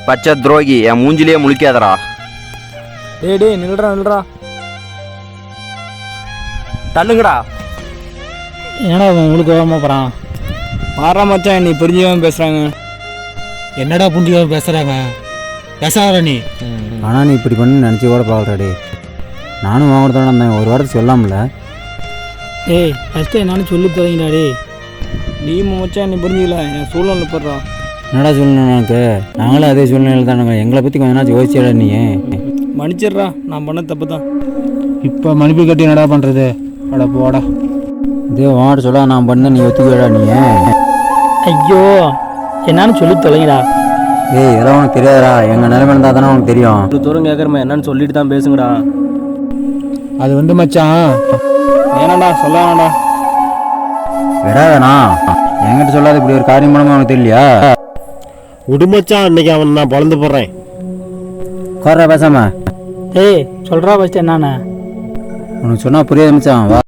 பச்சை துரோகி, என் மூஞ்சிலேயே முழிக்காதடா. டேய் நில்றா தள்ளுங்கடா. என்னடா உங்களுக்கு வேகமாக போகிறான்? பாரா மச்சான், நீ புரிஞ்சுக்காம பேசுகிறாங்க. என்னடா புரிஞ்சுக்காம பேசுகிறாங்க? பேசாத நீ. ஆனால் நீ இப்படி பண்ணு நினச்சி கூட பார்க்கலடே. நானும் வாங்கிட்டு இருந்தேன், ஒரு வாரத்துக்கு சொல்லாமல. ஏய் ஃபஸ்ட்டு என்னான்னு சொல்லி தரீங்கடா. டே நீ மச்சான் நீ புரிஞ்சுக்கல, என் சூழ்நிலை போடுறா. என்னடா சூழ்நிலை எனக்கு? நாங்களும் அதே சூழ்நிலை தானுங்க. எங்களை பற்றி கொஞ்ச நாள் யோசிச்சிடா நீ. மன்னிச்சிடுறா, நான் பண்ண தப்பு தான். இப்போ மன்னிப்பு கட்டி என்னடா பண்ணுறது? அட போடா. இதே வாங்கிட்டு சொல்ல நான் பண்ண நீ ஒத்துக்கடா நீ. ஐயோ என்னான்னு சொல்லி தொலைங்கடா. ஏய் இதெல்லாம் உனக்கு தெரியாதா? எங்கள் நிலைமை இருந்தால் தானே உனக்கு தெரியும். ஒரு தூரம் கேட்குறமா என்னன்னு சொல்லிட்டு தான் பேசுங்கடா. அது வந்து மச்சான், வேணாண்டா சொல்ல வேணாண்டா. விடாதண்ணா, என்கிட்ட சொல்லாத இப்படி ஒரு காரியம் பண்ணாமல் உனக்கு தெரியலையா? விடுமச்சான், இன்னைக்கு அவன் நான் பொழந்து போடுறேன். உட்கார்றா பேசாம. ஏய் சொல்கிறா ஃபஸ்ட்டு என்னான்னு. உனக்கு சொன்னால் புரியாது மச்சான். வா.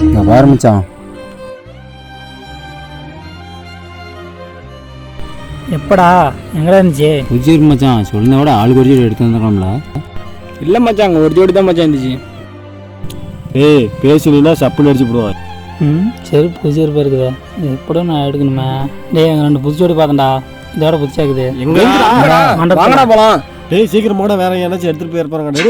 இங்கே பாரு மச்சான். எப்படா எங்கடா இருந்துச்சு? புரிஞ்சிருக்கு மச்சான், சொல்லுங்க விட ஆளுக்கு ஒரு ஜோடி எடுத்து வந்துடுறோம்ல. இல்லை மச்சான், அங்கே ஒரு ஜோடி தான் மச்சான் இருந்துச்சு. ஏய் பேசுனா சப்புன்னு அடிச்சு போடுவான். சரி புதுசு இருப்பா இருக்குதா, எப்படியும் நான் எடுக்கணுமே. டேய் அங்கே 2 புதுசு ஜோடி பார்த்தேன்டா, இதோட புதுசாக இருக்குது. எங்க வாங்கடா போகலாம். டேய் சீக்கிரம் போட, வேற ஏதாச்சும் எடுத்துட்டு போயிருப்பாங்க.